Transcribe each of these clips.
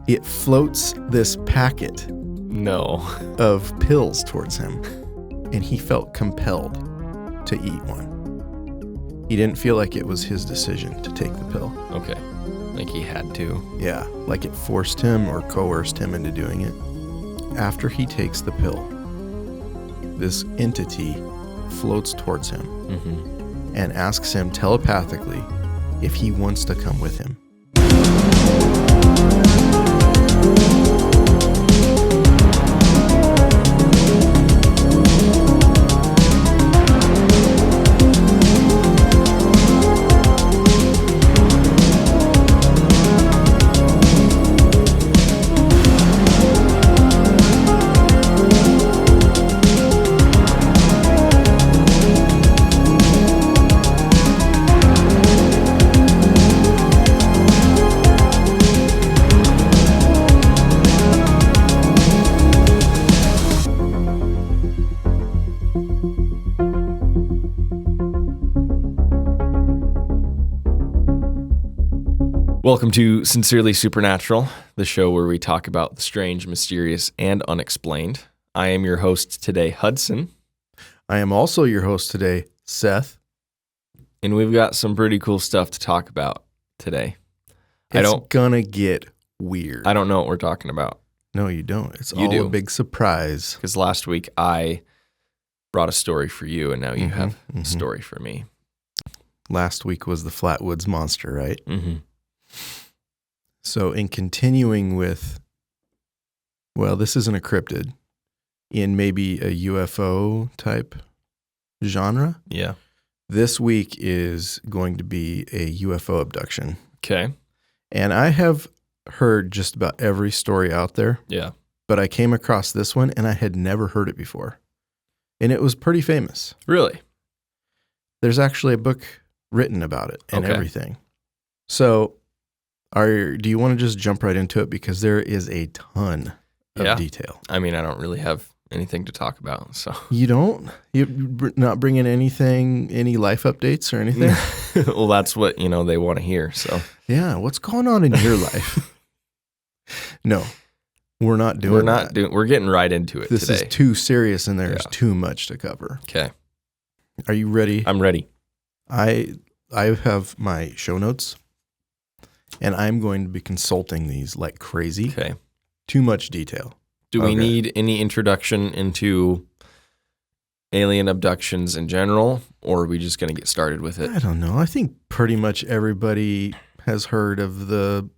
it floats this packet of pills towards him, and he felt compelled to eat one. He didn't feel like it was his decision to take the pill. Okay. Like he had to. Yeah, like it forced him or coerced him into doing it. After he takes the pill, this entity floats towards him and asks him telepathically if he wants to come with him. Welcome to Sincerely Supernatural, the show where we talk about the strange, mysterious, and unexplained. I am your host today, Hudson. I am also your host today, Seth. And we've got some pretty cool stuff to talk about today. It's gonna get weird. I don't know what we're talking about. No, you don't. It's all a big surprise. Because last week I brought a story for you, and now you have a story for me. Last week was the Flatwoods Monster, right? Mm-hmm. So in continuing with, well, this isn't a cryptid, in maybe a UFO type genre. Yeah. This week is going to be a UFO abduction. Okay. And I have heard just about every story out there. Yeah. But I came across this one and I had never heard it before. And it was pretty famous. Really? There's actually a book written about it and everything. So do you want to just jump right into it? Because there is a ton of detail. I mean, I don't really have anything to talk about, so. You don't? You're not bringing anything, any life updates or anything? Well, that's what, they want to hear, so. Yeah, what's going on in your life? No, we're not doing that. We're getting right into it today. This is too serious and there's too much to cover. Okay. Are you ready? I'm ready. I have my show notes. And I'm going to be consulting these like crazy. Okay. Too much detail. Do we need any introduction into alien abductions in general, or are we just going to get started with it? I don't know. I think pretty much everybody has heard of the,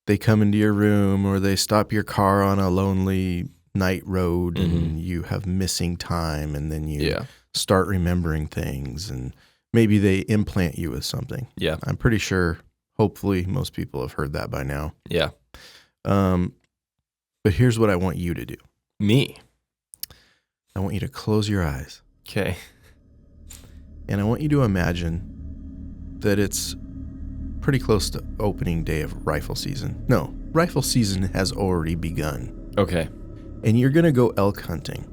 they come into your room or they stop your car on a lonely night road and you have missing time and then you start remembering things and maybe they implant you with something. Yeah. I'm pretty sure, hopefully, most people have heard that by now. Yeah. But here's what I want you to do. Me? I want you to close your eyes. Okay. And I want you to imagine that it's pretty close to opening day of rifle season. No, rifle season has already begun. Okay. And you're going to go elk hunting.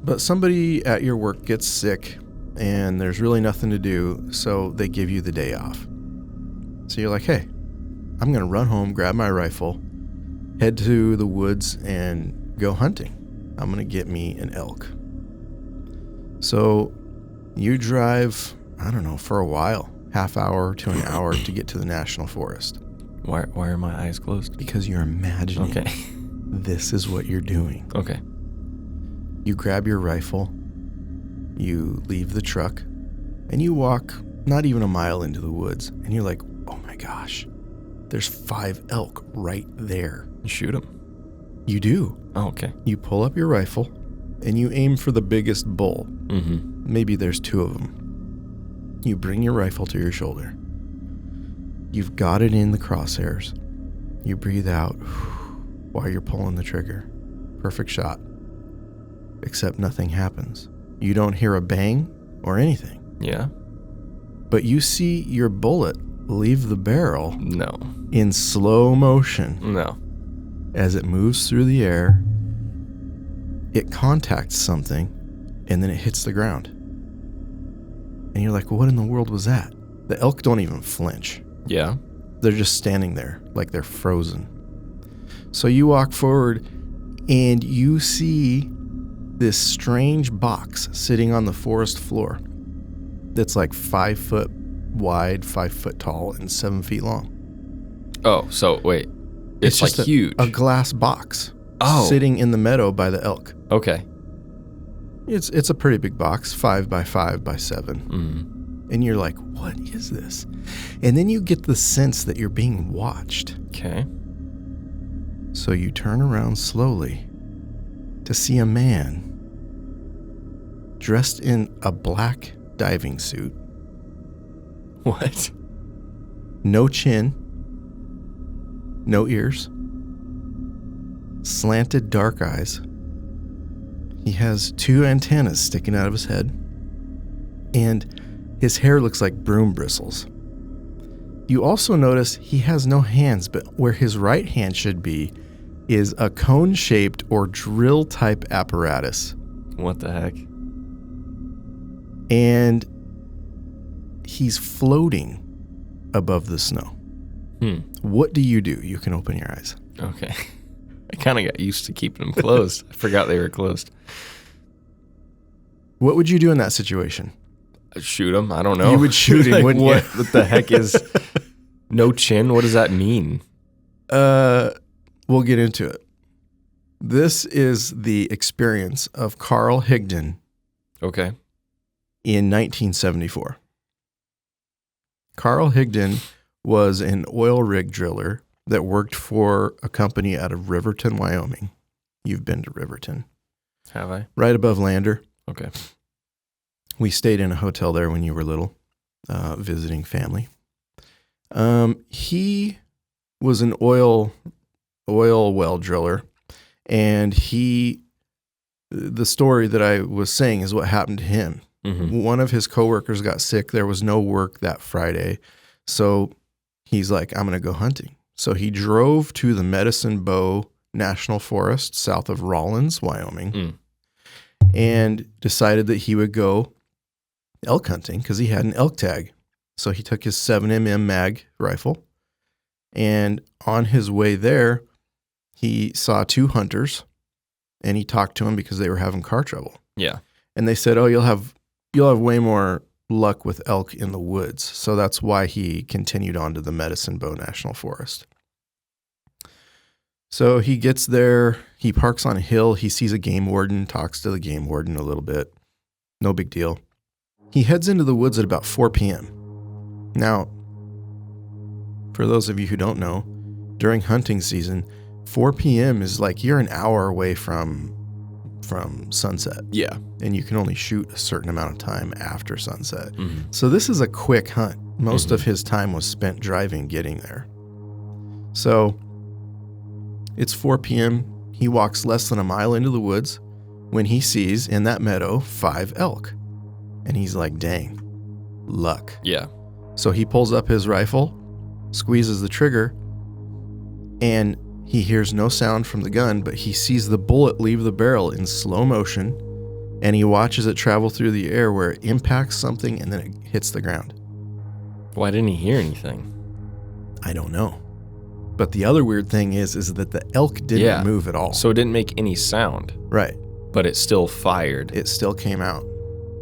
But somebody at your work gets sick and there's really nothing to do, so they give you the day off. So you're like, hey, I'm going to run home, grab my rifle, head to the woods, and go hunting. I'm going to get me an elk. So you drive, I don't know, for a while, half hour to an hour to get to the national forest. Why are my eyes closed? Because you're imagining this is what you're doing. Okay. You grab your rifle, you leave the truck, and you walk not even a mile into the woods, and you're like, oh my gosh, there's 5 elk right there. You shoot them? You do. Oh, okay. You pull up your rifle, and you aim for the biggest bull. Maybe there's 2 of them. You bring your rifle to your shoulder. You've got it in the crosshairs. You breathe out while you're pulling the trigger. Perfect shot. Except nothing happens. You don't hear a bang or anything. Yeah. But you see your bullet leave the barrel. No. In slow motion. No. As it moves through the air, it contacts something, and then it hits the ground. And you're like, what in the world was that? The elk don't even flinch. Yeah. They're just standing there like they're frozen. So you walk forward and you see this strange box sitting on the forest floor that's like 5 foot wide, 5 foot tall, and 7 feet long. Oh, so wait. It's like just huge. A glass box sitting in the meadow by the elk. Okay. It's a pretty big box, 5 by 5 by 7. Mm. And you're like, what is this? And then you get the sense that you're being watched. Okay. So you turn around slowly to see a man dressed in a black diving suit. What? No chin. No ears. Slanted dark eyes. He has 2 antennas sticking out of his head. And his hair looks like broom bristles. You also notice he has no hands, but where his right hand should be is a cone-shaped or drill-type apparatus. What the heck? And he's floating above the snow. What do? You can open your eyes. Okay. I kind of got used to keeping them closed. I forgot they were closed. What would you do in that situation? I'd shoot him. I don't know. You would shoot him, Like, wouldn't what, you? what the heck is no chin? What does that mean? We'll get into it. This is the experience of Carl Higdon Okay. in 1974. Carl Higdon was an oil rig driller that worked for a company out of Riverton, Wyoming. You've been to Riverton. Have I? Right above Lander. Okay. We stayed in a hotel there when you were little, visiting family. He was an oil well driller, and the story that I was saying is what happened to him. Mm-hmm. One of his coworkers got sick. There was no work that Friday. So he's like, I'm going to go hunting. So he drove to the Medicine Bow National Forest south of Rawlins, Wyoming, and decided that he would go elk hunting because he had an elk tag. So he took his 7mm mag rifle, and on his way there, he saw 2 hunters, and he talked to them because they were having car trouble. Yeah. And they said, "Oh, you'll have way more luck with elk in the woods." So that's why he continued on to the Medicine Bow National Forest. So he gets there, he parks on a hill, he sees a game warden, talks to the game warden a little bit. No big deal. He heads into the woods at about 4 p.m. Now, for those of you who don't know, during hunting season, 4 p.m. is like you're an hour away from sunset. Yeah. And you can only shoot a certain amount of time after sunset. Mm-hmm. So this is a quick hunt. Most of his time was spent driving, getting there. So it's 4 p.m. He walks less than a mile into the woods when he sees in that meadow 5 elk. And he's like, dang, luck. Yeah. So he pulls up his rifle, squeezes the trigger, and he hears no sound from the gun, but he sees the bullet leave the barrel in slow motion, and he watches it travel through the air where it impacts something and then it hits the ground. Why didn't he hear anything? I don't know. But the other weird thing is that the elk didn't move at all. So it didn't make any sound. Right. But it still fired. It still came out.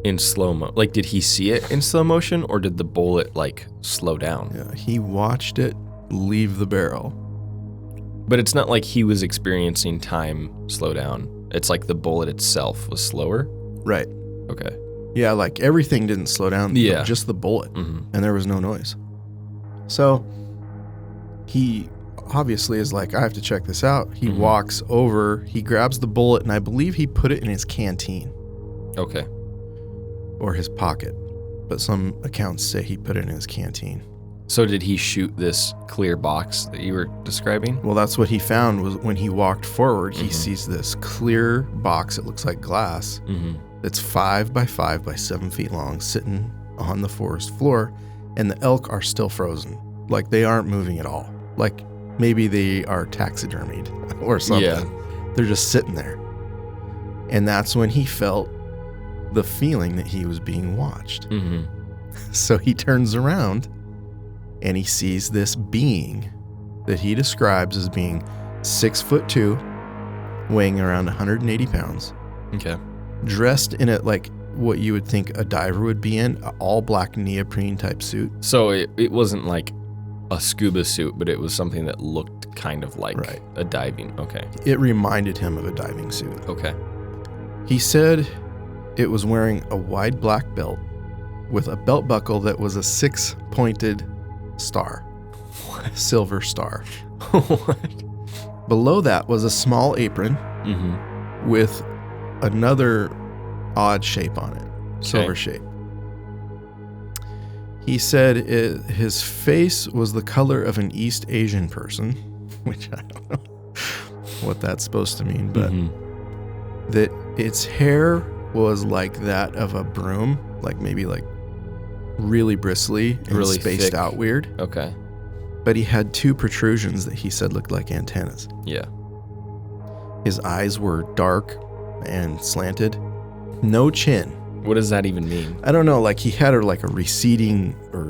In slow-mo. Like, did he see it in slow motion, or did the bullet, like, slow down? Yeah, he watched it leave the barrel. But it's not like he was experiencing time slow down. It's like the bullet itself was slower? Right. Okay. Yeah, like everything didn't slow down. Yeah. Just the bullet. Mm-hmm. And there was no noise. So he obviously is like, I have to check this out. He walks over, he grabs the bullet, and I believe he put it in his canteen. Okay. Or his pocket. But some accounts say he put it in his canteen. So did he shoot this clear box that you were describing? Well, that's what he found was when he walked forward, he sees this clear box. It looks like glass. That's 5 by 5 by 7 feet long, sitting on the forest floor, and the elk are still frozen. Like they aren't moving at all. Like maybe they are taxidermied or something. Yeah. They're just sitting there. And that's when he felt the feeling that he was being watched. So he turns around and he sees this being that he describes as being 6'2", weighing around 180 pounds. Okay. Dressed in like what you would think a diver would be in, an all black neoprene type suit. So it wasn't like a scuba suit, but it was something that looked kind of like a diving. Okay. It reminded him of a diving suit. Okay. He said it was wearing a wide black belt with a belt buckle that was a 6-pointed star. What? Silver star. What? Below that was a small apron with another odd shape on it. Silver shape. He said his face was the color of an East Asian person, which I don't know what that's supposed to mean, but that its hair was like that of a broom, like maybe like really bristly and really spaced thick. out weird. Okay. But he had 2 protrusions that he said looked like antennas. Yeah. His eyes were dark and slanted. No chin. What does that even mean? I don't know, like he had like a receding or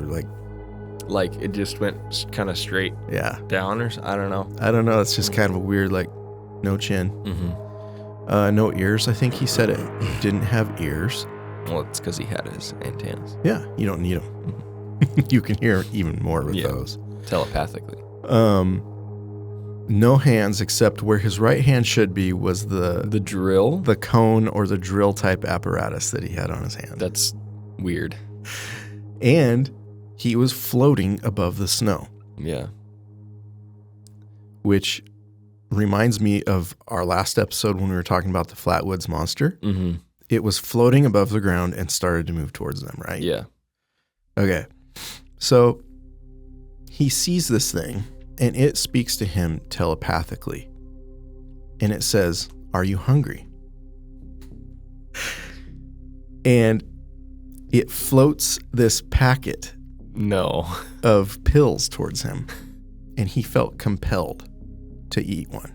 like it just went kind of straight down or I don't know. I don't know. It's just kind of a weird, like, no chin. No ears. I think he said it didn't have ears. Well, it's because he had his antennas. Yeah, you don't need them. You can hear even more with those. Telepathically. No hands except where his right hand should be was the drill? The cone or the drill type apparatus that he had on his hand. That's weird. And he was floating above the snow. Yeah. Which reminds me of our last episode when we were talking about the Flatwoods monster. It was floating above the ground and started to move towards them, right? Yeah. Okay. So he sees this thing and it speaks to him telepathically. And it says, "Are you hungry?" And it floats this packet of pills towards him. And he felt compelled to eat one.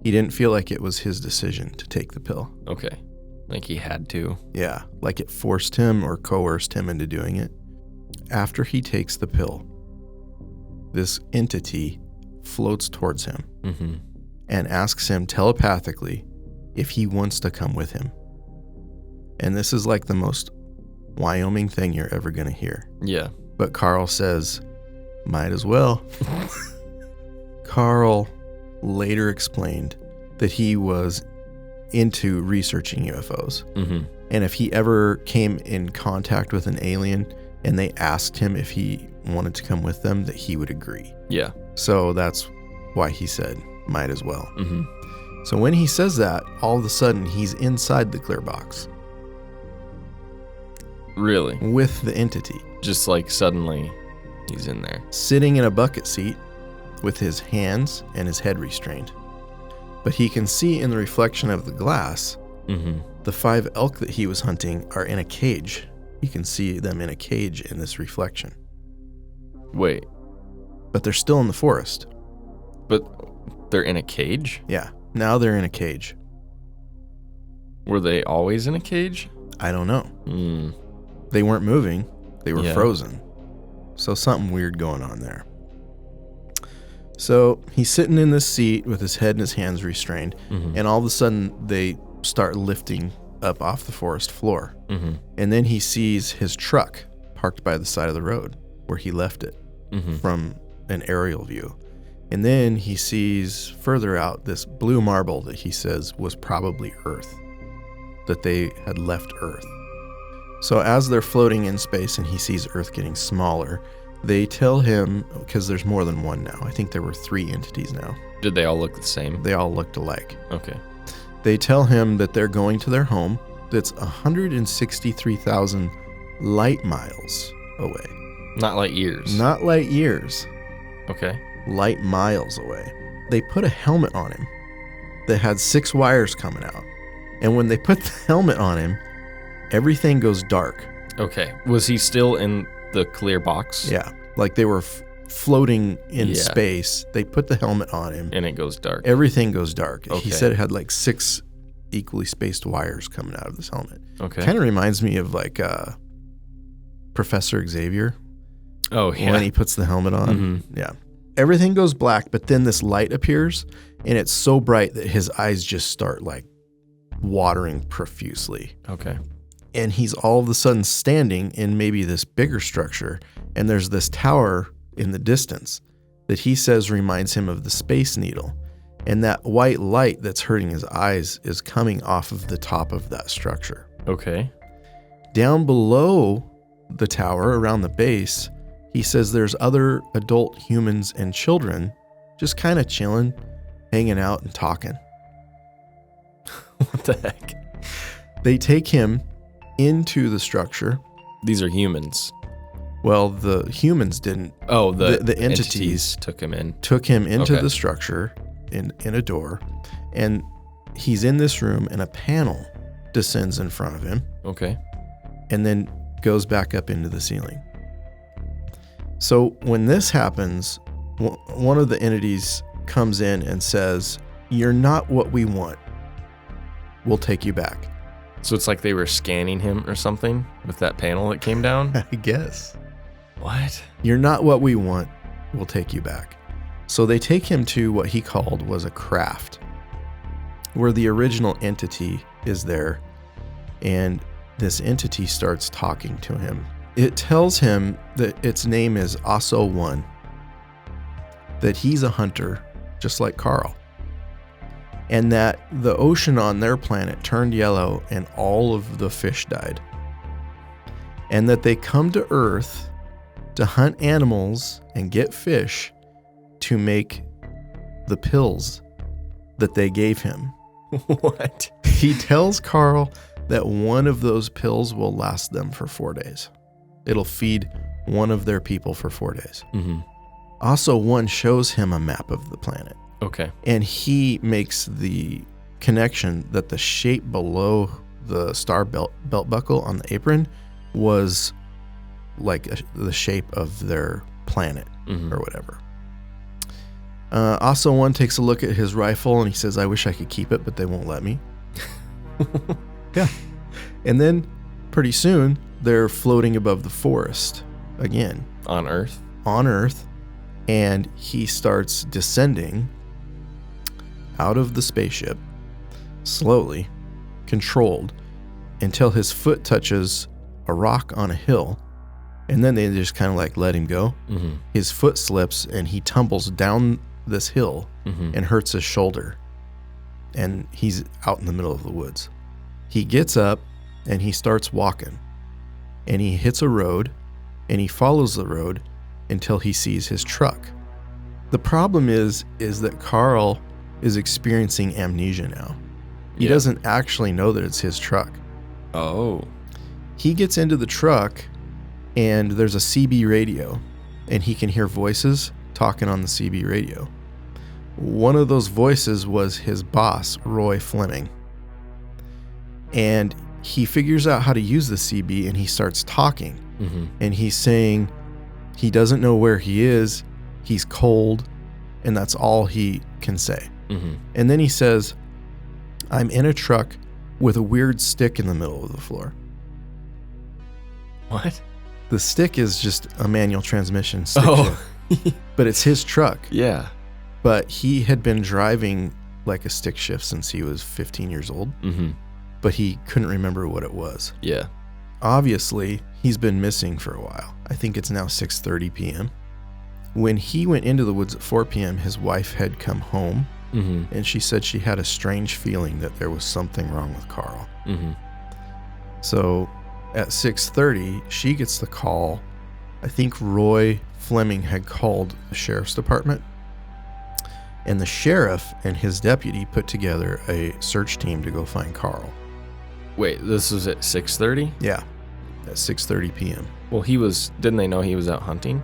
He didn't feel like it was his decision to take the pill. Okay. Like he had to. Yeah, like it forced him or coerced him into doing it. After he takes the pill, this entity floats towards him and asks him telepathically if he wants to come with him. And this is like the most Wyoming thing you're ever going to hear. Yeah. But Carl says, might as well. Carl later explained that he was into researching UFOs. And if he ever came in contact with an alien and they asked him if he wanted to come with them, that he would agree. Yeah. So that's why he said, might as well. So when he says that, all of a sudden he's inside the clear box. Really? With the entity. Just like suddenly he's in there. Sitting in a bucket seat with his hands and his head restrained. But he can see in the reflection of the glass, the 5 elk that he was hunting are in a cage. He can see them in a cage in this reflection. Wait. But they're still in the forest. But they're in a cage? Yeah. Now they're in a cage. Were they always in a cage? I don't know. They weren't moving. They were frozen. So something weird going on there. So he's sitting in this seat with his head and his hands restrained. And all of a sudden they start lifting up off the forest floor. And then he sees his truck parked by the side of the road where he left it from an aerial view. And then he sees further out this blue marble that he says was probably Earth, that they had left Earth. So as they're floating in space and he sees Earth getting smaller, they tell him, because there's more than one now. I think there were 3 entities now. Did they all look the same? They all looked alike. Okay. They tell him that they're going to their home that's 163,000 light miles away. Not light years. Not light years. Okay. Light miles away. They put a helmet on him that had 6 wires coming out. And when they put the helmet on him, everything goes dark. Okay. Was he still in the clear box? Yeah. Like they were floating in space. They put the helmet on him. And it goes dark. Everything goes dark. Okay. He said it had like 6 equally spaced wires coming out of this helmet. Okay. Kind of reminds me of like Professor Xavier. Oh, yeah. When he puts the helmet on. Yeah. Everything goes black, but then this light appears, and it's so bright that his eyes just start like watering profusely. Okay. And he's all of a sudden standing in maybe this bigger structure, and there's this tower in the distance that he says reminds him of the Space Needle. And that white light that's hurting his eyes is coming off of the top of that structure. Okay. Down below the tower, around the base, he says there's other adult humans and children just kind of chilling, hanging out and talking. What the heck? They take him into the structure. These are humans. Well, the humans didn't. Oh, the entities took him in. Took him into the structure in a door, and he's in this room, and a panel descends in front of him. Okay. And then goes back up into the ceiling. So when this happens, one of the entities comes in and says, "You're not what we want. We'll take you back." So it's like they were scanning him or something with that panel that came down? I guess. What? "You're not what we want. We'll take you back." So they take him to what he called was a craft, where the original entity is there, and this entity starts talking to him. It tells him that its name is Aso One, that he's a hunter, just like Carl, and that the ocean on their planet turned yellow and all of the fish died, and that they come to Earth to hunt animals and get fish to make the pills that they gave him. What? He tells Carl that one of those pills will last them for 4 days. It'll feed one of their people for 4 days. Also, one shows him a map of the planet. Okay. And he makes the connection that the shape below the star belt buckle on the apron was like the shape of their planet or whatever. Also, one takes a look at his rifle and he says, "I wish I could keep it, but they won't let me." Yeah. And then pretty soon they're floating above the forest again. On Earth? On Earth. And he starts descending out of the spaceship slowly, controlled, until his foot touches a rock on a hill. And then they just kind of like let him go. His foot slips and he tumbles down this hill and hurts his shoulder. And he's out in the middle of the woods. He gets up and he starts walking. And he hits a road and he follows the road until he sees his truck. The problem is that Carl is experiencing amnesia now. He doesn't actually know that it's his truck. Oh. He gets into the truck and there's a CB radio and he can hear voices talking on the CB radio. One of those voices was his boss, Roy Fleming. And he figures out how to use the CB and he starts talking. And he's saying he doesn't know where he is, he's cold, and that's all he can say. And then he says, "I'm in a truck with a weird stick in the middle of the floor." What? The stick is just a manual transmission stick shift. But it's his truck. Yeah. But he had been driving like a stick shift since he was 15 years old. But he couldn't remember what it was. Yeah. Obviously, he's been missing for a while. I think it's now 6:30 p.m. When he went into the woods at 4 p.m., his wife had come home, and she said she had a strange feeling that there was something wrong with Carl. So at 6:30, she gets the call. I think Roy Fleming had called the sheriff's department, and the sheriff and his deputy put together a search team to go find Carl. Wait, this was at 6:30? Yeah, at 6:30 p.m. Well, didn't they know he was out hunting?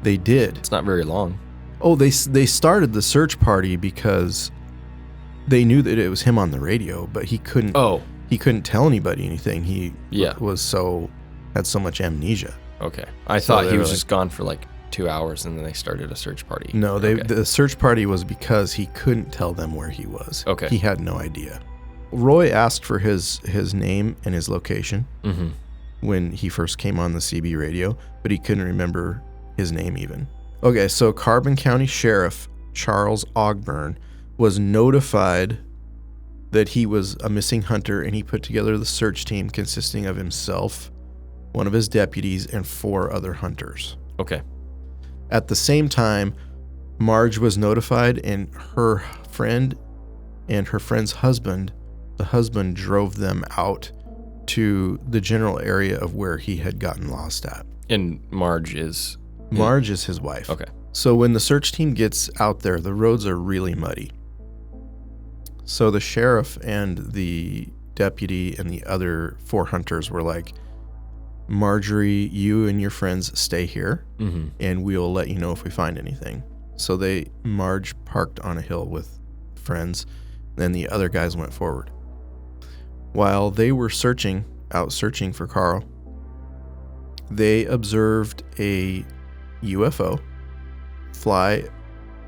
They did. It's not very long. Oh, they started the search party because they knew that it was him on the radio, but he couldn't. He couldn't tell anybody anything. He had so much amnesia. Okay, I thought he was just gone for like 2 hours, and then they started a search party. No, the search party was because he couldn't tell them where he was. Okay, he had no idea. Roy asked for his name and his location when he first came on the CB radio, but he couldn't remember his name even. Okay, so Carbon County Sheriff Charles Ogburn was notified that he was a missing hunter, and he put together the search team consisting of himself, one of his deputies, and 4 other hunters. Okay. At the same time, Marge was notified, and her friend and her friend's husband, the husband drove them out to the general area of where he had gotten lost at. And Marge is his wife. Okay. So when the search team gets out there, the roads are really muddy. So the sheriff and the deputy and the other 4 hunters were like, Marjorie, you and your friends stay here, and we'll let you know if we find anything. So Marge parked on a hill with friends, then the other guys went forward. While they were out searching for Karl, they observed a UFO fly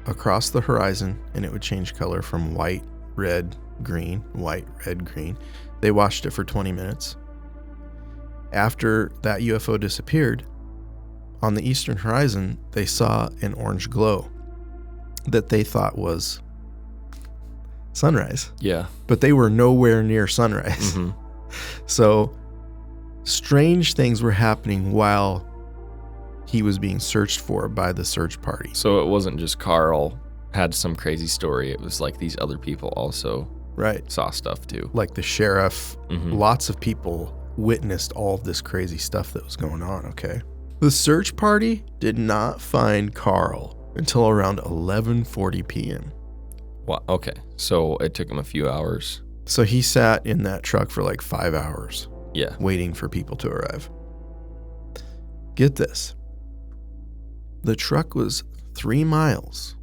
across the horizon, and it would change color from white, red, green, white, red, green. They watched it for 20 minutes. After that UFO disappeared, on the eastern horizon, they saw an orange glow that they thought was sunrise. Yeah. But they were nowhere near sunrise. So strange things were happening while he was being searched for by the search party. So it wasn't just Karl had some crazy story. It was like these other people also saw stuff too. Like the sheriff, lots of people witnessed all of this crazy stuff that was going on, okay? The search party did not find Karl until around 11:40 p.m. Wow, okay. So it took him a few hours. So he sat in that truck for like 5 hours. Yeah. Waiting for people to arrive. Get this. The truck was 3 miles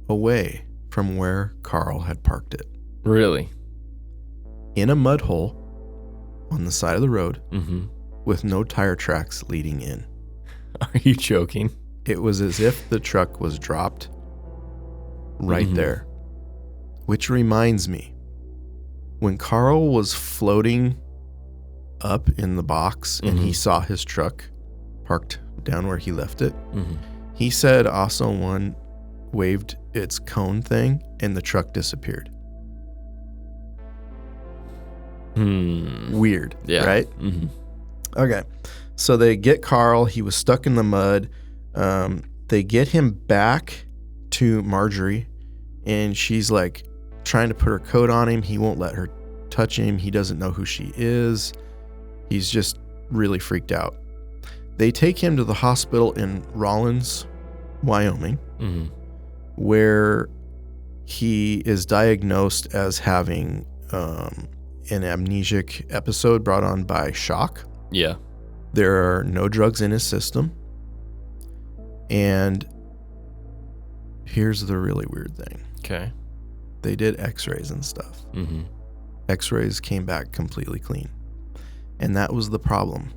away from where Karl had parked it. Really? In a mud hole on the side of the road with no tire tracks leading in. Are you joking? It was as if the truck was dropped right there. Which reminds me, when Karl was floating up in the box and he saw his truck parked down where he left it, he said also one waved its cone thing and the truck disappeared. Weird, right? Okay, so they get Karl. He was stuck in the mud. They get him back to Marjorie, and she's like trying to put her coat on him. He won't let her touch him. He doesn't know who she is. He's just really freaked out. They take him to the hospital in Rawlins, Wyoming, where he is diagnosed as having an amnesic episode brought on by shock. Yeah. There are no drugs in his system. And here's the really weird thing. Okay. They did x-rays and stuff. X-rays came back completely clean. And that was the problem.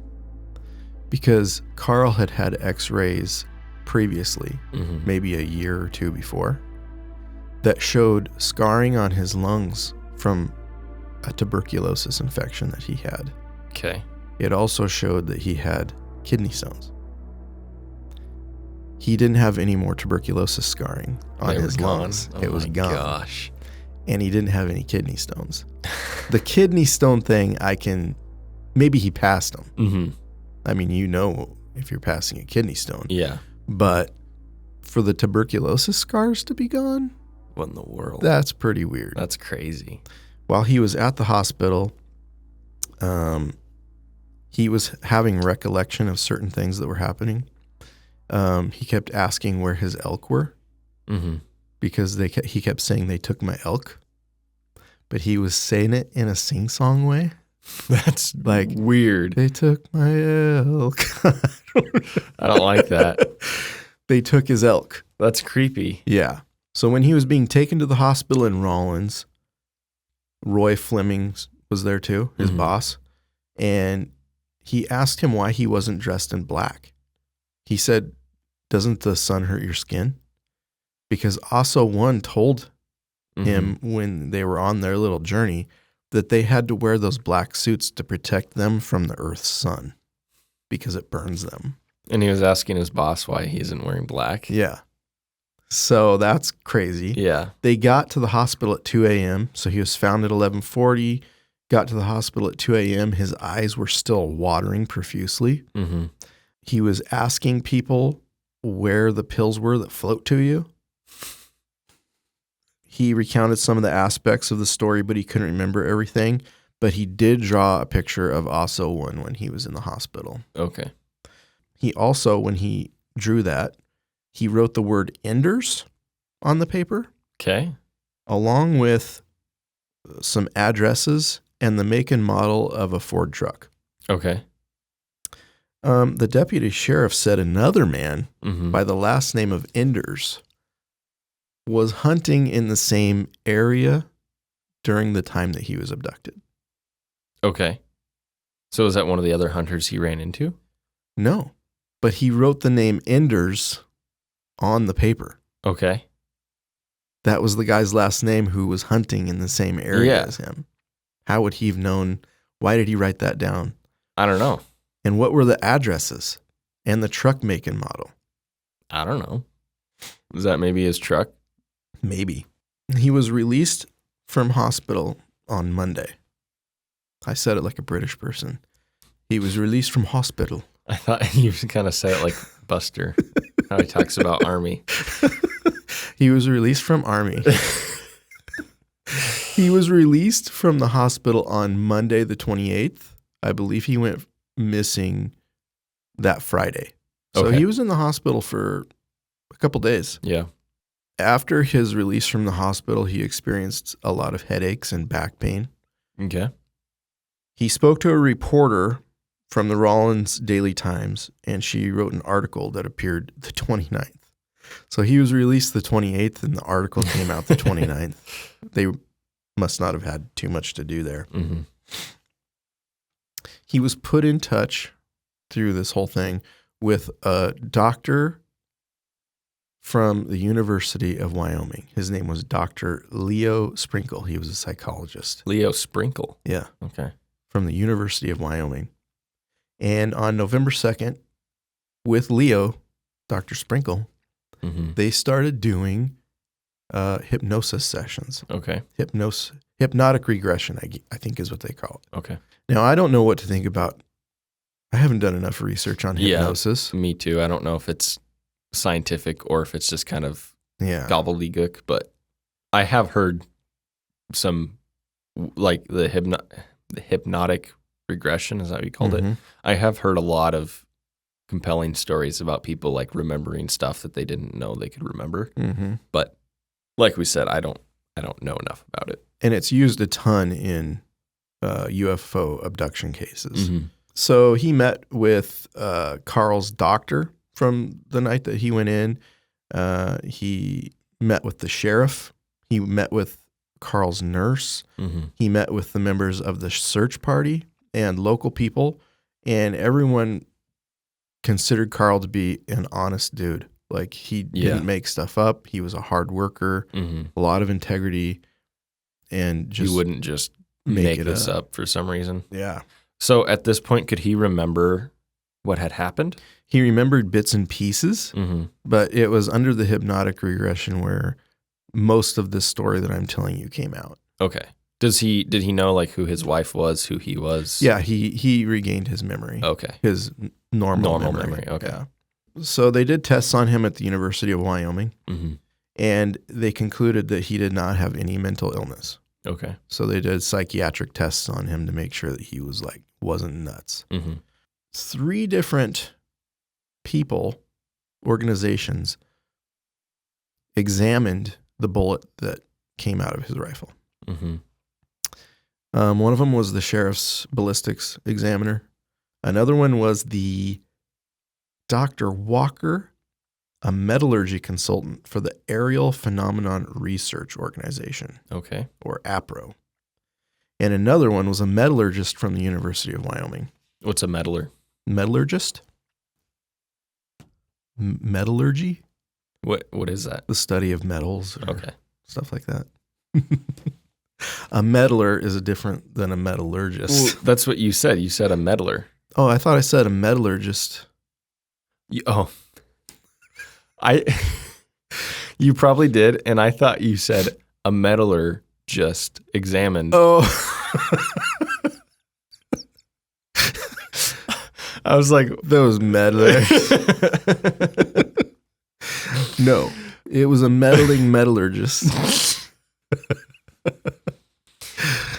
Because Karl had had x-rays previously, maybe a year or 2 before, that showed scarring on his lungs from a tuberculosis infection that he had. Okay. It also showed that he had kidney stones. He didn't have any more tuberculosis scarring on his lungs. It was gone. Gosh. And he didn't have any kidney stones. The kidney stone thing, maybe he passed them. I mean, if you're passing a kidney stone. Yeah. But for the tuberculosis scars to be gone? What in the world? That's pretty weird. That's crazy. While he was at the hospital, he was having recollection of certain things that were happening. He kept asking where his elk were because he kept saying they took my elk, but he was saying it in a sing-song way. That's like weird. They took my elk. I don't like that. They took his elk. That's creepy. Yeah. So when he was being taken to the hospital in Rawlins, Roy Fleming was there too, his boss, and he asked him why he wasn't dressed in black. He said, "Doesn't the sun hurt your skin?" Because also one told him when they were on their little journey that they had to wear those black suits to protect them from the Earth's sun because it burns them. And he was asking his boss why he isn't wearing black. Yeah. So that's crazy. Yeah. They got to the hospital at 2 a.m. So he was found at 11:40, got to the hospital at 2 a.m. His eyes were still watering profusely. Mm-hmm. He was asking people where the pills were that float to you. He recounted some of the aspects of the story, but he couldn't remember everything. But he did draw a picture of Oso 1 when he was in the hospital. Okay. He also, when he drew that, he wrote the word Enders on the paper. Okay. Along with some addresses and the make and model of a Ford truck. Okay. The deputy sheriff said another man Mm-hmm. by the last name of Enders was hunting in the same area during the time that he was abducted. Okay. So is that one of the other hunters he ran into? No, but he wrote the name Enders on the paper. Okay. That was the guy's last name who was hunting in the same area Yeah. as him. How would he have known? Why did he write that down? I don't know. And what were the addresses and the truck make and model? I don't know. Is that maybe his truck? Maybe. He was released from hospital on Monday. I said it like a British person. He was released from hospital. I thought you kind of said it like Buster, how he talks about Army. He was released from Army. He was released from the hospital on Monday the 28th. I believe he went missing that Friday. So Okay. he was in the hospital for a couple days. Yeah. After his release from the hospital, he experienced a lot of headaches and back pain. Okay. He spoke to a reporter from the Rollins Daily Times, and she wrote an article that appeared the 29th. So he was released the 28th, and the article came out the 29th. They must not have had too much to do there. Mm-hmm. He was put in touch through this whole thing with a doctor from the University of Wyoming. His name was Dr. Leo Sprinkle. He was a psychologist. Leo Sprinkle. Yeah. Okay. From the University of Wyoming. And on November 2nd, with Leo, Dr. Sprinkle, Mm-hmm. they started doing hypnosis sessions. Okay. Hypnotic regression, I think is what they call it. Okay. Now, I don't know what to think about. I haven't done enough research on hypnosis. Me too. I don't know if it's scientific or if it's just kind of Yeah. gobbledygook, but I have heard some, like the hypnotic regression, is that what you called it? Mhm. I have heard a lot of compelling stories about people like remembering stuff that they didn't know they could remember. Mhm. But like we said, I don't know enough about it. And it's used a ton in UFO abduction cases. Mm-hmm. So he met with Carl's doctor from the night that he went in. He met with the sheriff. He met with Carl's nurse. Mm-hmm. He met with the members of the search party and local people. And everyone considered Carl to be an honest dude. Like he didn't make stuff up. He was a hard worker, Mm-hmm. a lot of integrity, and just You wouldn't just make make it this up. up for some reason. Yeah. So at this point, could he remember what had happened? He remembered bits and pieces, Mm-hmm. but it was under the hypnotic regression where most of this story that I'm telling you came out. Okay. Did he know like who his wife was, who he was? Yeah, he regained his memory. Okay. His normal memory. Okay. Yeah. So they did tests on him at the University of Wyoming, Mm-hmm. and they concluded that he did not have any mental illness. Okay. So they did psychiatric tests on him to make sure that he wasn't nuts. Mm-hmm. 3 different people, organizations, examined the bullet that came out of his rifle. Mm-hmm. One of them was the sheriff's ballistics examiner. Another one was the Dr. Walker, a metallurgy consultant for the Aerial Phenomenon Research Organization, Okay. or APRO. And another one was a metallurgist from the University of Wyoming. What's a meddler? Metallurgist? Metallurgy? What is that? The study of metals or Okay. stuff like that. A meddler is different than a metallurgist. Well, that's what you said. You said a meddler. Oh, I thought I said a metallurgist. You probably did, and I thought you said a meddler just examined. Oh. I was like, those meddlers. No, it was a meddling metallurgist.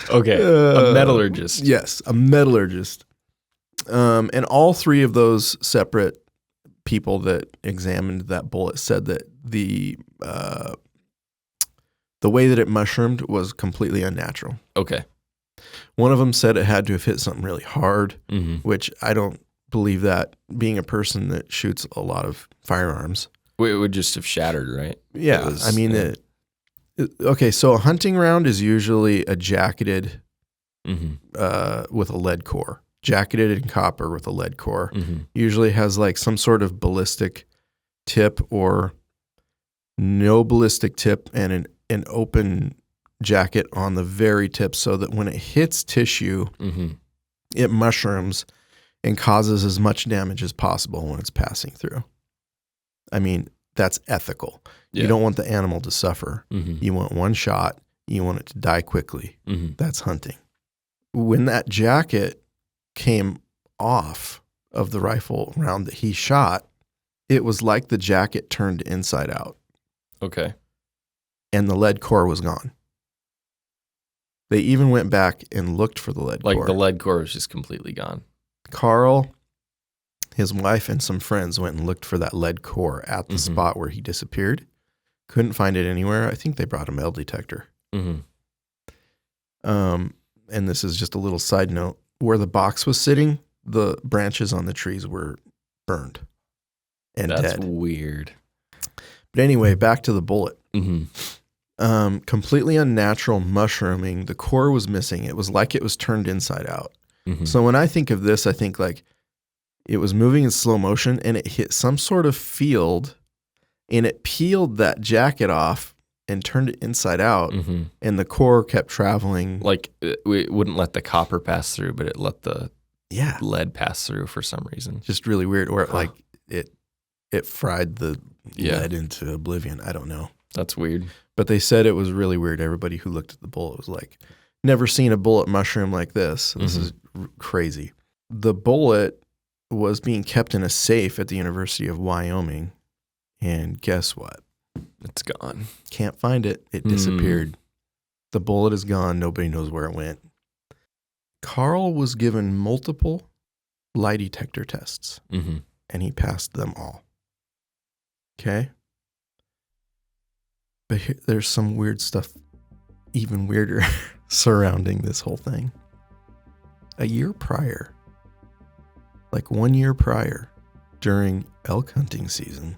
Okay, a metallurgist. Yes, a metallurgist. And all three of those separate people that examined that bullet said that the way that it mushroomed was completely unnatural. Okay. One of them said it had to have hit something really hard, Mm-hmm. which I don't believe that, being a person that shoots a lot of firearms. It would just have shattered, right? Yeah, okay, so a hunting round is usually a jacketed with a lead core. Jacketed in copper with a lead core. Mm-hmm. Usually has like some sort of ballistic tip or no ballistic tip and an open jacket on the very tip so that when it hits tissue, it mushrooms and causes as much damage as possible when it's passing through. I mean, that's ethical. Yeah. You don't want the animal to suffer. You want one shot. You want it to die quickly. That's hunting. When that jacket came off of the rifle round that he shot, it was like the jacket turned inside out. Okay. And the lead core was gone. They even went back and looked for the lead core. Like the lead core was just completely gone. Carl, his wife, and some friends went and looked for that lead core at the spot where he disappeared. Couldn't find it anywhere. I think they brought a metal detector. And this is just a little side note. Where the box was sitting, the branches on the trees were burned and dead. That's weird. But anyway, back to the bullet. Completely unnatural mushrooming. The core was missing. It was like it was turned inside out. So when I think of this, I think like it was moving in slow motion and it hit some sort of field and it peeled that jacket off and turned it inside out, and the core kept traveling. Like it wouldn't let the copper pass through, but it let the lead pass through for some reason. Just really weird. Or like it fried the lead into oblivion. I don't know. That's weird. But they said it was really weird. Everybody who looked at the bullet was like, never seen a bullet mushroom like this. This is crazy. The bullet was being kept in a safe at the University of Wyoming. And guess what? It's gone. Can't find it. It disappeared. The bullet is gone. Nobody knows where it went. Carl was given multiple lie detector tests, and he passed them all. Okay? But there's some weird stuff, even weirder, surrounding this whole thing. A year prior, like 1 year prior, during elk hunting season,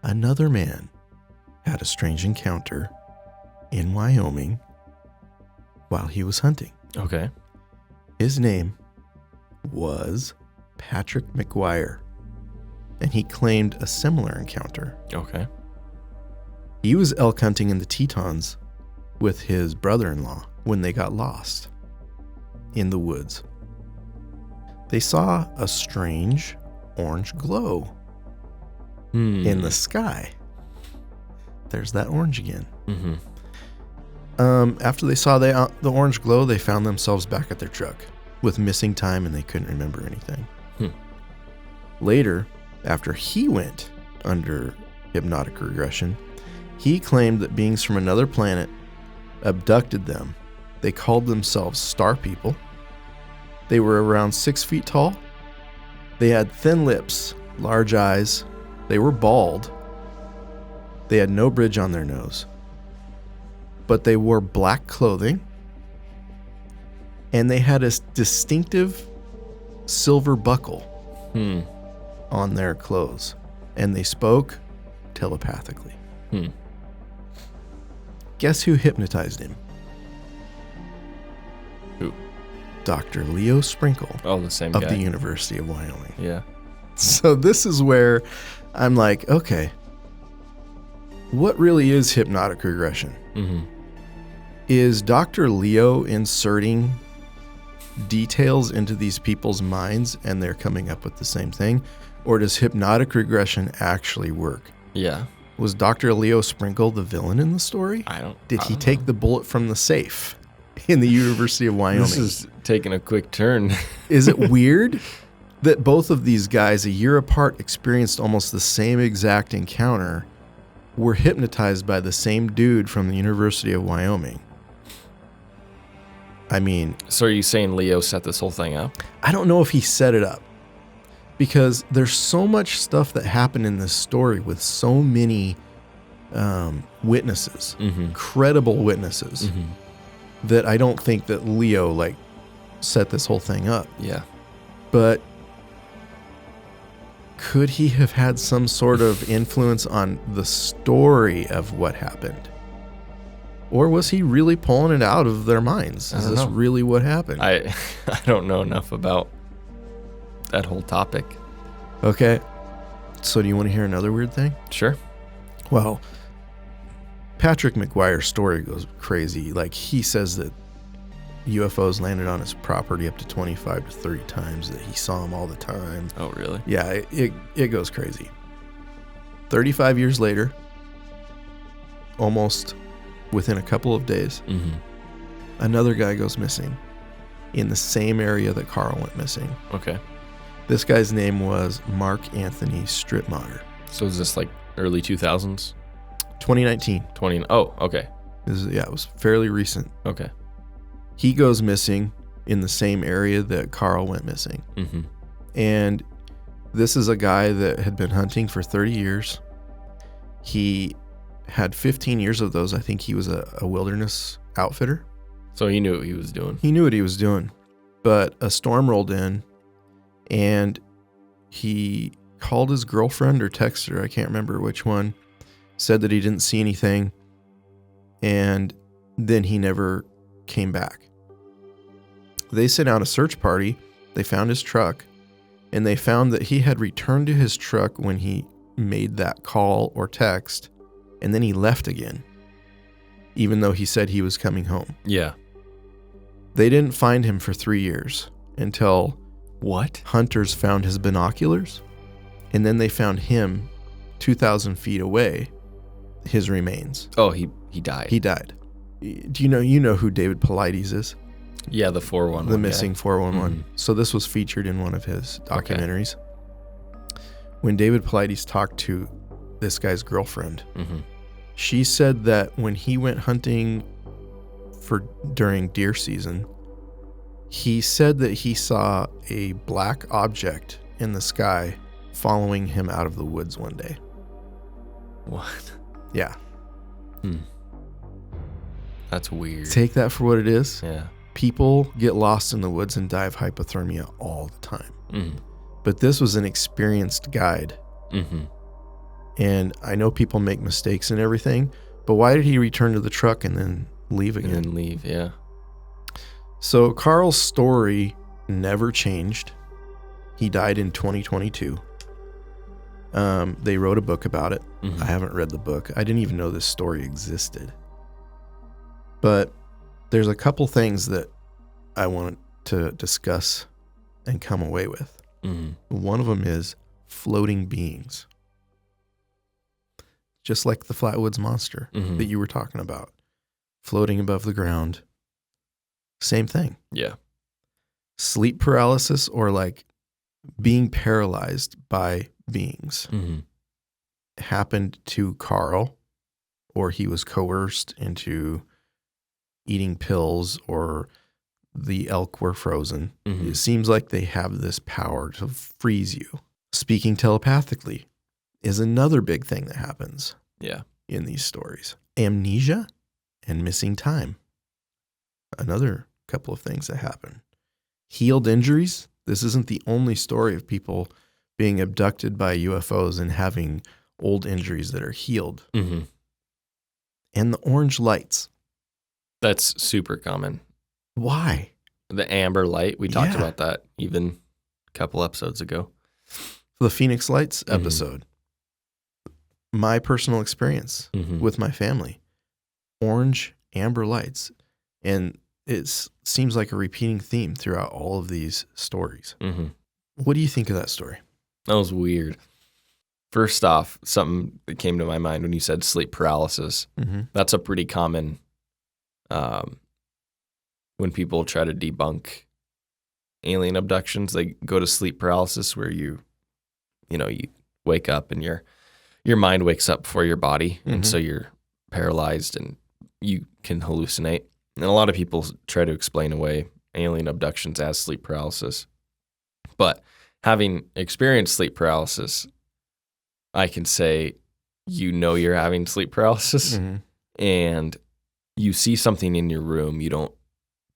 another man had a strange encounter in Wyoming while he was hunting. Okay. His name was Patrick McGuire, and he claimed a similar encounter. Okay. He was elk hunting in the Tetons with his brother-in-law when they got lost in the woods. They saw a strange orange glow in the sky. There's that orange again. After they saw the orange glow, they found themselves back at their truck with missing time, and they couldn't remember anything. Later, after he went under hypnotic regression, he claimed that beings from another planet abducted them. They called themselves Star People. They were around 6 feet tall. They had thin lips, large eyes. They were bald. They had no bridge on their nose. But they wore black clothing. And they had a distinctive silver buckle on their clothes. And they spoke telepathically. Guess who hypnotized him? Who? Dr. Leo Sprinkle. Oh, the same of guy. the University of Wyoming. Yeah. So this is where I'm like, okay, what really is hypnotic regression? Is Dr. Leo inserting details into these people's minds and they're coming up with the same thing? Or does hypnotic regression actually work? Yeah. Was Dr. Leo Sprinkle the villain in the story? Did he take the bullet from the safe in the University of Wyoming? This is taking a quick turn. Is it weird that both of these guys, a year apart, experienced almost the same exact encounter, were hypnotized by the same dude from the University of Wyoming? I mean... So are you saying Leo set this whole thing up? I don't know if he set it up, because there's so much stuff that happened in this story with so many witnesses, credible witnesses, that I don't think that Leo like set this whole thing up. Yeah. But could he have had some sort of influence on the story of what happened? Or was he really pulling it out of their minds? Is this really what happened? I don't know enough about that whole topic. Okay. So do you want to hear another weird thing? Sure. Well, Patrick McGuire's story goes crazy. Like, he says that UFOs landed on his property up to 25 to 30 times, that he saw them all the time. Oh, really? Yeah, it goes crazy. 35 years later, almost within a couple of days, another guy goes missing in the same area that Carl went missing. Okay. This guy's name was Mark Anthony Strittmatter. So is this like early 2000s? 2019. Oh, okay. It was fairly recent. Okay. He goes missing in the same area that Carl went missing. And this is a guy that had been hunting for 30 years. He had 15 years of those. I think he was a wilderness outfitter. So he knew what he was doing. He knew what he was doing. But a storm rolled in, and he called his girlfriend or texted her, I can't remember which one, said that he didn't see anything, and then he never came back. They sent out a search party. They found his truck, and they found that he had returned to his truck when he made that call or text, and then he left again, even though he said he was coming home. Yeah. They didn't find him for 3 years until What? hunters found his binoculars, and then they found him 2,000 feet away, his remains. Oh, he died. He died. Do you know who David Paulides is? Yeah, the 411. The missing 411. So this was featured in one of his documentaries. When David Paulides talked to this guy's girlfriend, she said that when he went hunting during deer season, he said that he saw a black object in the sky following him out of the woods one day. What? Yeah. That's weird. Take that for what it is. Yeah. People get lost in the woods and die of hypothermia all the time. But this was an experienced guide. And I know people make mistakes and everything, but why did he return to the truck and then leave again? And then leave, yeah. So Carl's story never changed. He died in 2022. They wrote a book about it. I haven't read the book. I didn't even know this story existed. But there's a couple things that I want to discuss and come away with. One of them is floating beings. Just like the Flatwoods Monster that you were talking about. Floating above the ground. Same thing. Yeah. Sleep paralysis, or like being paralyzed by beings, happened to Carl, or he was coerced into eating pills, or the elk were frozen. It seems like they have this power to freeze you. Speaking telepathically is another big thing that happens in these stories. Amnesia and missing time. Another couple of things that happen. Healed injuries. This isn't the only story of people being abducted by UFOs and having old injuries that are healed. And the orange lights. That's super common. Why? The amber light. We talked about that even a couple episodes ago. The Phoenix Lights episode. My personal experience with my family. Orange, amber lights. And it seems like a repeating theme throughout all of these stories. What do you think of that story? That was weird. First off, something that came to my mind when you said sleep paralysis. Mm-hmm. That's a pretty common when people try to debunk alien abductions. They go to sleep paralysis where you wake up and your mind wakes up before your body, Mm-hmm. and so you're paralyzed and you can hallucinate. And a lot of people try to explain away alien abductions as sleep paralysis. But having experienced sleep paralysis, I can say you're having sleep paralysis, Mm-hmm. and you see something in your room, you don't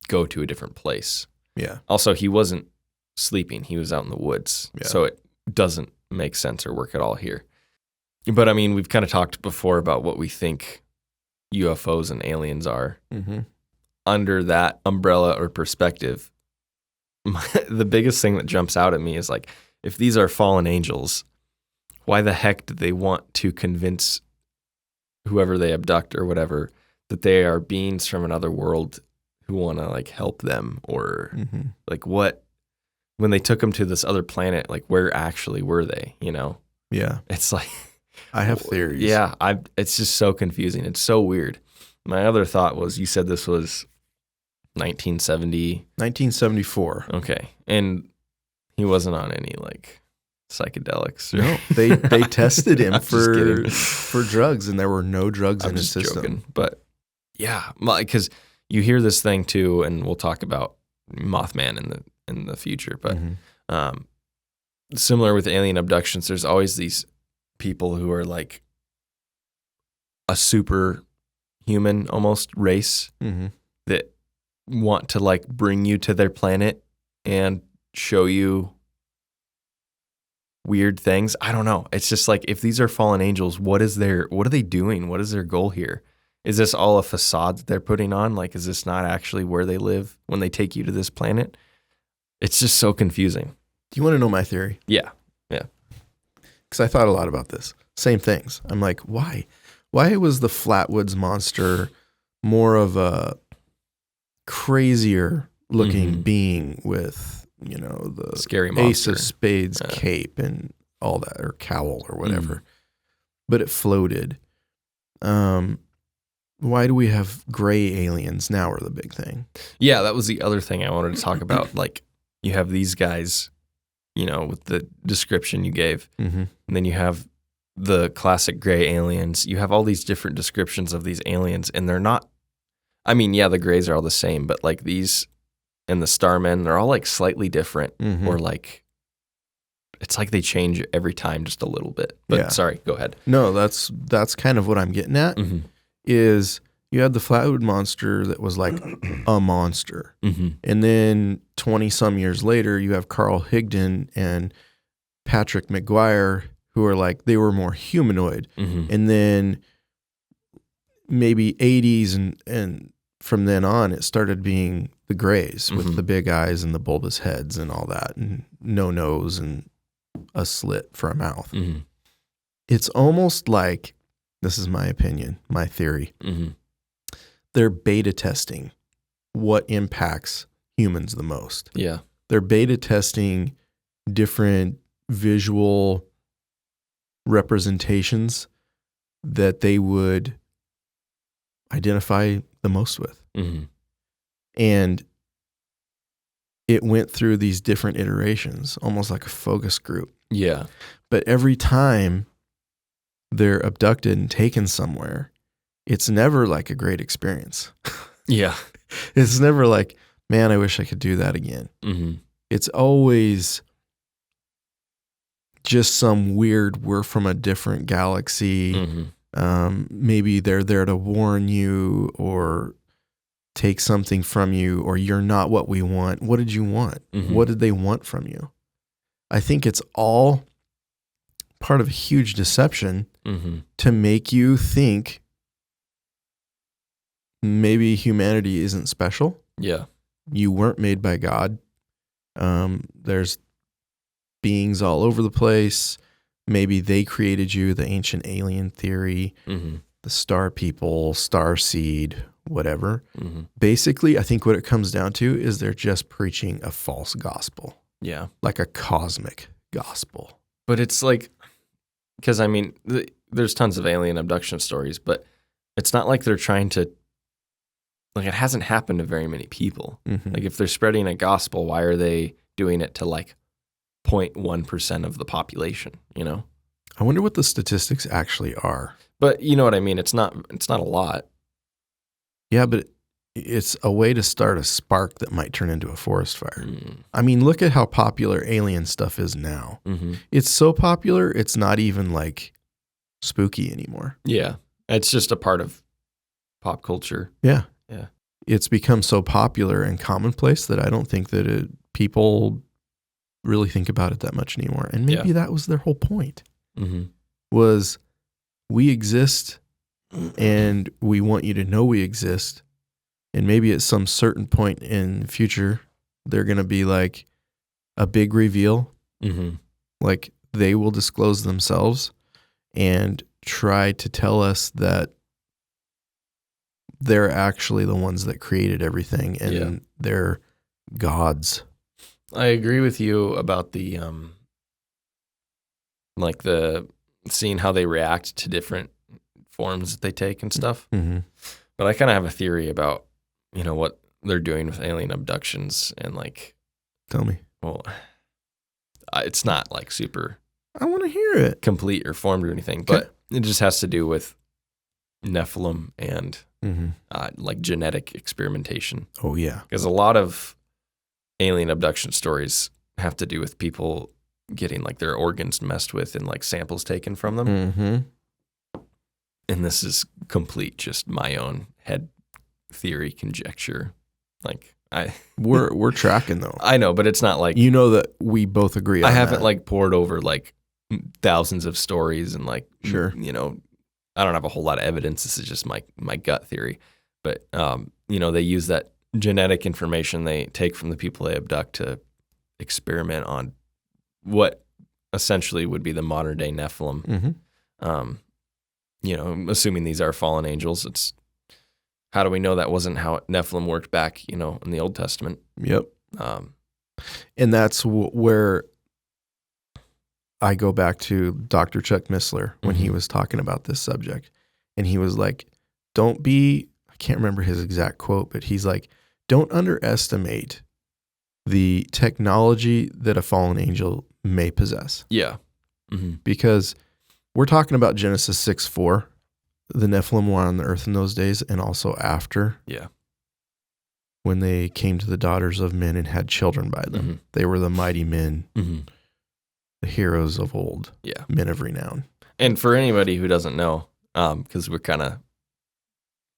go to a different place. Yeah. Also, he wasn't sleeping. He was out in the woods. Yeah. So it doesn't make sense or work at all here. But I mean, we've kind of talked before about what we think UFOs and aliens are. Mm-hmm. Under that umbrella or perspective, the biggest thing that jumps out at me is like, if these are fallen angels, why the heck do they want to convince whoever they abduct or whatever that they are beings from another world who want to like help them, or Mm-hmm. like what, when they took them to this other planet, like where actually were they, Yeah. It's like, I have theories. yeah, it's just so confusing. It's so weird. My other thought was, you said this was 1970. 1974. Okay. And he wasn't on any like psychedelics. Or, No, they tested him I'm just kidding. for drugs, and there were no drugs I'm in his just system. joking. But yeah, because you hear this thing too, and we'll talk about Mothman in the future. But Mhm. Similar with alien abductions, there's always these people who are like a superhuman almost race Mhm. that want to like bring you to their planet and show you weird things. I don't know. It's just like, if these are fallen angels, what are they doing? What is their goal here? Is this all a facade that they're putting on? Like, is this not actually where they live when they take you to this planet? It's just so confusing. Do you want to know my theory? Yeah. Because I thought a lot about this. Same things. I'm like, why? Why was the Flatwoods monster more of a crazier looking Mhm. being with, the Scary Ace monster. of Spades Yeah. cape and all that, or cowl or whatever, but it floated. Why do we have gray aliens now are the big thing? Yeah, that was the other thing I wanted to talk about. Like, you have these guys, with the description you gave, Mm-hmm. and then you have the classic gray aliens. You have all these different descriptions of these aliens, and they're not, I mean, yeah, the grays are all the same, but like these and the starmen, they're all like slightly different, Mhm. or like, it's like they change every time just a little bit. But Yeah. sorry, go ahead. No, that's kind of what I'm getting at. Mm-hmm. Is you had the Flatwood monster that was like a monster. Mm-hmm. And then 20 some years later, you have Carl Higdon and Patrick McGuire, who are like, they were more humanoid. Mm-hmm. And then maybe 80s and from then on, it started being the grays with Mhm. the big eyes and the bulbous heads and all that, and no nose and a slit for a mouth. Mm-hmm. It's almost like, this is my opinion, my theory, Mm-hmm. they're beta testing what impacts humans the most. Yeah. They're beta testing different visual representations that they would identify the most with. Mm-hmm. And it went through these different iterations, almost like a focus group. Yeah. But every time they're abducted and taken somewhere, it's never like a great experience. Yeah. It's never like, man, I wish I could do that again. Mm-hmm. It's always just some weird, we're from a different galaxy. Mm-hmm. Maybe they're there to warn you or take something from you, or you're not what we want. What did you want? Mm-hmm. What did they want from you? I think it's all part of a huge deception Mm-hmm. to make you think maybe humanity isn't special. Yeah. You weren't made by God. There's beings all over the place. Maybe they created you, the ancient alien theory, Mm-hmm. the star people, star seed, whatever. Mm-hmm. Basically, I think what it comes down to is they're just preaching a false gospel, Yeah. like a cosmic gospel. But it's like, because I mean, there's tons of alien abduction stories, but it's not like they're trying to, like, it hasn't happened to very many people. Mm-hmm. Like, if they're spreading a gospel, why are they doing it to like 0.1% of the population, you know? I wonder what the statistics actually are. But you know what I mean? It's not a lot. Yeah, but it's a way to start a spark that might turn into a forest fire. I mean, look at how popular alien stuff is now. Mm-hmm. It's so popular, it's not even like spooky anymore. Yeah. It's just a part of pop culture. Yeah. Yeah. It's become so popular and commonplace that I don't think that people really think about it that much anymore. And maybe that was their whole point, was we exist and we want you to know we exist. And maybe at some certain point in the future, they're going to be like a big reveal. Like they will disclose themselves and try to tell us that they're actually the ones that created everything and they're gods. I agree with you about the like the seeing how they react to different forms that they take and stuff. But I kind of have a theory about, you know, what they're doing with alien abductions and like. Tell me. Well, it's not like super. I want to hear it. Complete or formed or anything, but it just has to do with Nephilim and like genetic experimentation. Oh yeah, because a lot of alien abduction stories have to do with people getting like their organs messed with and like samples taken from them. And this is complete, just my own head theory conjecture. Like we're tracking though. I know, but it's not like, you know, that we both agree on I haven't that. like poured over like thousands of stories and like, you know, I don't have a whole lot of evidence. This is just my gut theory. But, you know, they use that genetic information they take from the people they abduct to experiment on what essentially would be the modern day Nephilim. You know, assuming these are fallen angels, it's how do we know that wasn't how Nephilim worked back, you know, in the Old Testament? Yep. And that's where I go back to Dr. Chuck Missler when he was talking about this subject. And he was like, I can't remember his exact quote, but he's like, don't underestimate the technology that a fallen angel may possess. Yeah. Because we're talking about Genesis 6:4. The Nephilim were on the earth in those days and also after. Yeah. When they came to the daughters of men and had children by them. They were the mighty men, the heroes of old, men of renown. And for anybody who doesn't know, because we're kind of,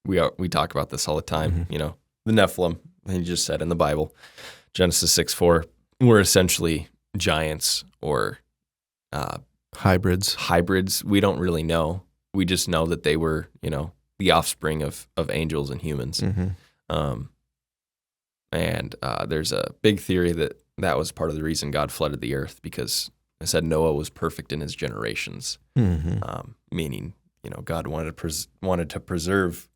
we talk about this all the time, you know, the Nephilim, he just said in the Bible, Genesis 6:4, were essentially giants or hybrids. We don't really know. We just know that they were, you know, the offspring of angels and humans. And there's a big theory that was part of the reason God flooded the earth, because it said Noah was perfect in his generations, meaning, you know, God wanted to preserve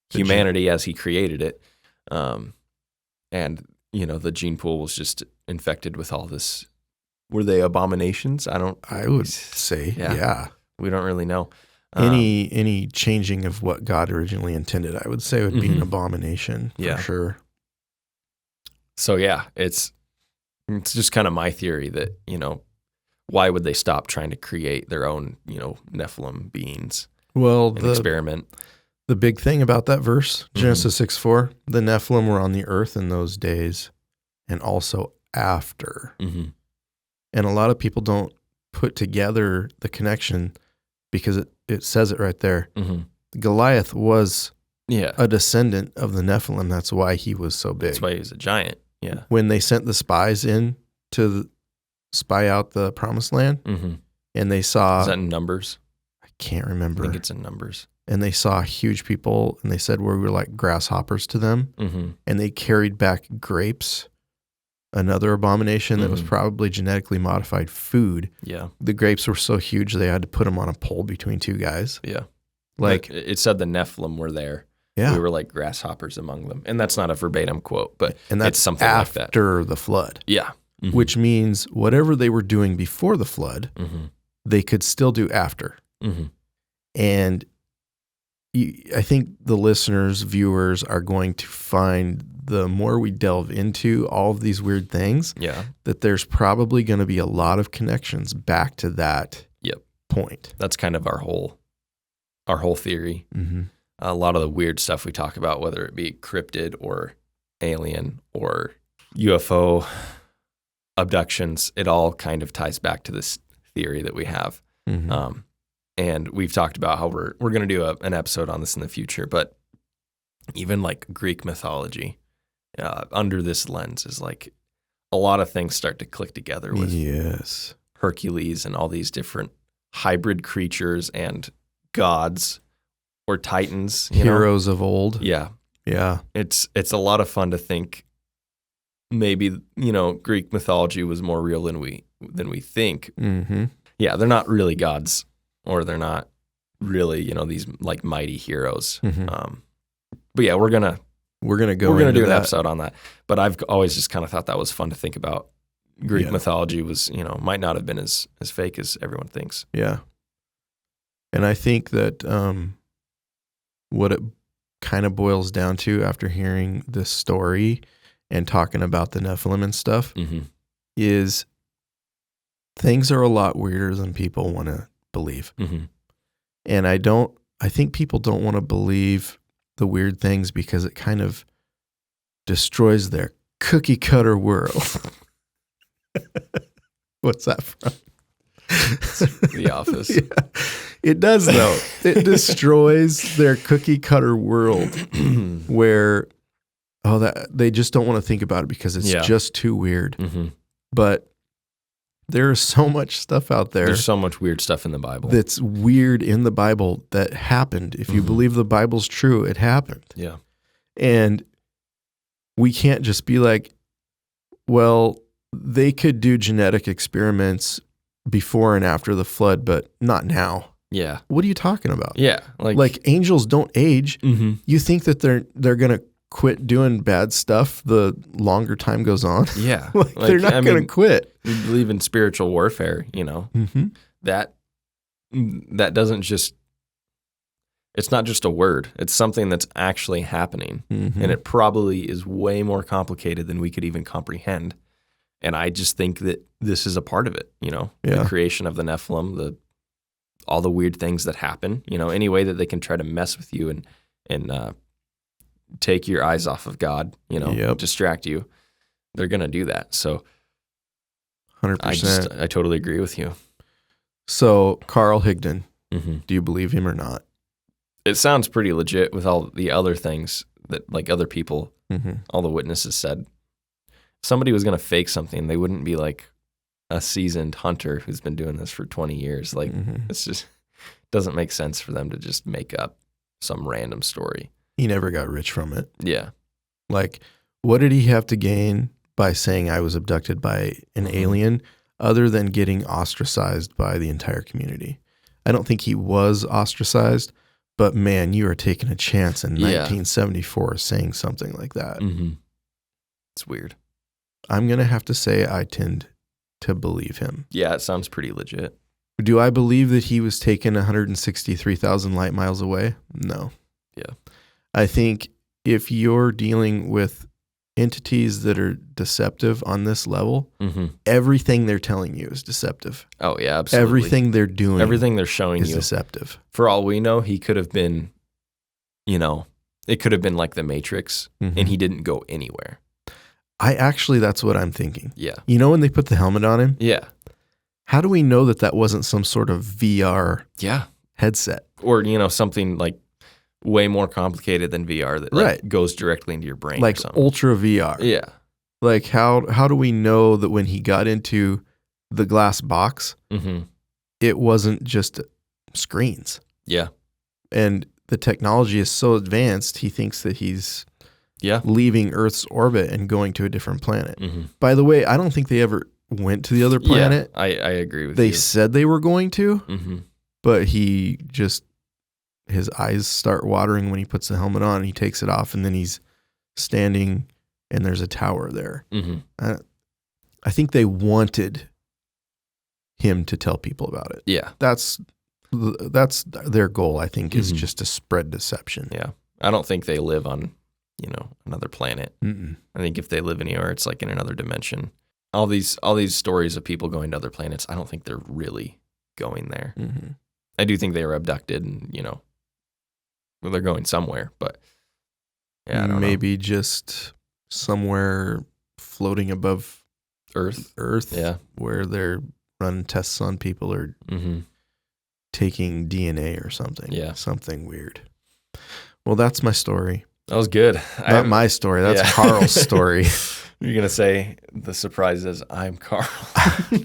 humanity as he created it. And, you know, the gene pool was just infected with all this. Were they abominations? I would say, yeah. We don't really know. Any changing of what God originally intended, I would say would be an abomination for sure. So yeah, it's just kind of my theory that, you know, why would they stop trying to create their own, you know, Nephilim beings? Well, the experiment. The big thing about that verse, Genesis 6:4, the Nephilim were on the earth in those days and also after. And a lot of people don't put together the connection because it says it right there. Goliath was a descendant of the Nephilim. That's why he was so big. That's why he was a giant. Yeah. When they sent the spies in to spy out the promised land, and they saw... Is that in Numbers? I can't remember. I think it's in Numbers. And they saw huge people, and they said we were like grasshoppers to them. And they carried back grapes, another abomination that was probably genetically modified food. Yeah. The grapes were so huge, they had to put them on a pole between two guys. Yeah. Like but it said the Nephilim were there. Yeah. We were like grasshoppers among them. And that's not a verbatim quote, but that's it's something like that. After the flood. Yeah. which means whatever they were doing before the flood, they could still do after. And I think the listeners, viewers are going to find the more we delve into all of these weird things, that there's probably going to be a lot of connections back to that point. That's kind of our whole theory. A lot of the weird stuff we talk about, whether it be cryptid or alien or UFO abductions, it all kind of ties back to this theory that we have. And we've talked about how we're going to do an episode on this in the future, but even like Greek mythology, under this lens is like a lot of things start to click together with Hercules and all these different hybrid creatures and gods or titans, heroes of old. Yeah. It's a lot of fun to think maybe, Greek mythology was more real than we think. Yeah, they're not really gods, or they're not really, these like mighty heroes. But yeah, we're gonna do an episode on that. But I've always just kind of thought that was fun to think about. Greek mythology was, might not have been as fake as everyone thinks. Yeah. And I think that what it kind of boils down to after hearing this story and talking about the Nephilim and stuff is things are a lot weirder than people want to believe. And I think people don't want to believe the weird things because it kind of destroys their cookie cutter world. What's that from? The Office. It does though. It destroys their cookie cutter world where that they just don't want to think about it because it's just too weird. But there is so much stuff out there. There's so much weird stuff in the Bible. That's weird in the Bible that happened. If you believe the Bible's true, it happened. Yeah. And we can't just be like, well, they could do genetic experiments before and after the flood, but not now. Yeah. What are you talking about? Yeah. Like angels don't age. You think that they're going to quit doing bad stuff the longer time goes on? Yeah. They're not going to quit. We believe in spiritual warfare, that doesn't just, it's not just a word. It's something that's actually happening. And it probably is way more complicated than we could even comprehend. And I just think that this is a part of it, the creation of the Nephilim, all the weird things that happen, any way that they can try to mess with you and take your eyes off of God, distract you. They're going to do that. So 100%. I totally agree with you. So Carl Higdon, do you believe him or not? It sounds pretty legit with all the other things that like other people, all the witnesses said. If somebody was going to fake something, they wouldn't be like a seasoned hunter who's been doing this for 20 years. Like it's just doesn't make sense for them to just make up some random story. He never got rich from it. Yeah. Like, what did he have to gain by saying I was abducted by an alien other than getting ostracized by the entire community? I don't think he was ostracized, but man, you are taking a chance in 1974 saying something like that. It's weird. I'm going to have to say I tend to believe him. Yeah, it sounds pretty legit. Do I believe that he was taken 163,000 light miles away? No. Yeah. I think if you're dealing with entities that are deceptive on this level, everything they're telling you is deceptive. Oh, yeah, absolutely. Everything they're doing, everything they're showing is you deceptive. For all we know, he could have been, it could have been like the Matrix, and he didn't go anywhere. That's what I'm thinking. Yeah. When they put the helmet on him? Yeah. How do we know that wasn't some sort of VR headset? Or, something like way more complicated than VR that goes directly into your brain. Like ultra VR. Yeah. Like how do we know that when he got into the glass box, it wasn't just screens? Yeah. And the technology is so advanced, he thinks that he's leaving Earth's orbit and going to a different planet. By the way, I don't think they ever went to the other planet. Yeah, I agree with you. They said they were going to, but he just, his eyes start watering when he puts the helmet on and he takes it off and then he's standing and there's a tower there. I think they wanted him to tell people about it. Yeah. That's their goal, I think, is just to spread deception. Yeah. I don't think they live on, another planet. Mm-mm. I think if they live anywhere, it's like in another dimension. All these stories of people going to other planets, I don't think they're really going there. Mm-hmm. I do think they were abducted and, well, they're going somewhere, but yeah, I don't maybe just somewhere floating above know. Earth, Yeah. where they're running tests on people or taking DNA or something. Yeah. Something weird. Well, that's my story. That was good. Not my story. That's Carl's story. You're going to say the surprise is I'm Carl.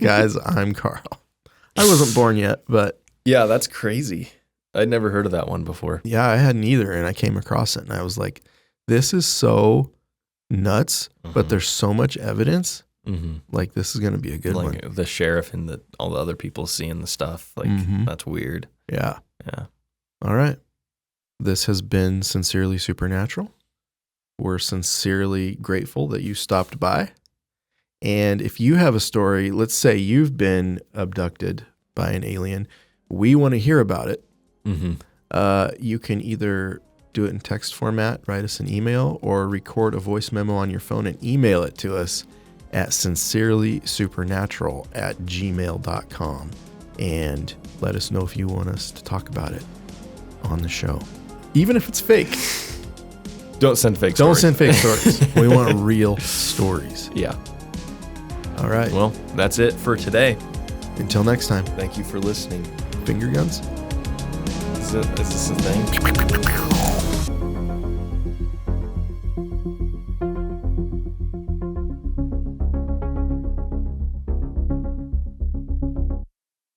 Guys, I'm Carl. I wasn't born yet, but... Yeah, that's crazy. I'd never heard of that one before. Yeah, I hadn't either, and I came across it, and I was like, this is so nuts, but there's so much evidence. Like, this is going to be a good one. Like the sheriff and all the other people seeing the stuff. Like, that's weird. Yeah. Yeah. All right. This has been Sincerely Supernatural. We're sincerely grateful that you stopped by. And if you have a story, let's say you've been abducted by an alien, we want to hear about it. You can either do it in text format, write us an email, or record a voice memo on your phone and email it to us at sincerelysupernatural@gmail.com. And let us know if you want us to talk about it on the show. Even if it's fake. Don't send fake Don't stories. send fake stories. We want real stories. Yeah. All right. Well, that's it for today. Until next time. Thank you for listening. Finger guns? Is this a thing?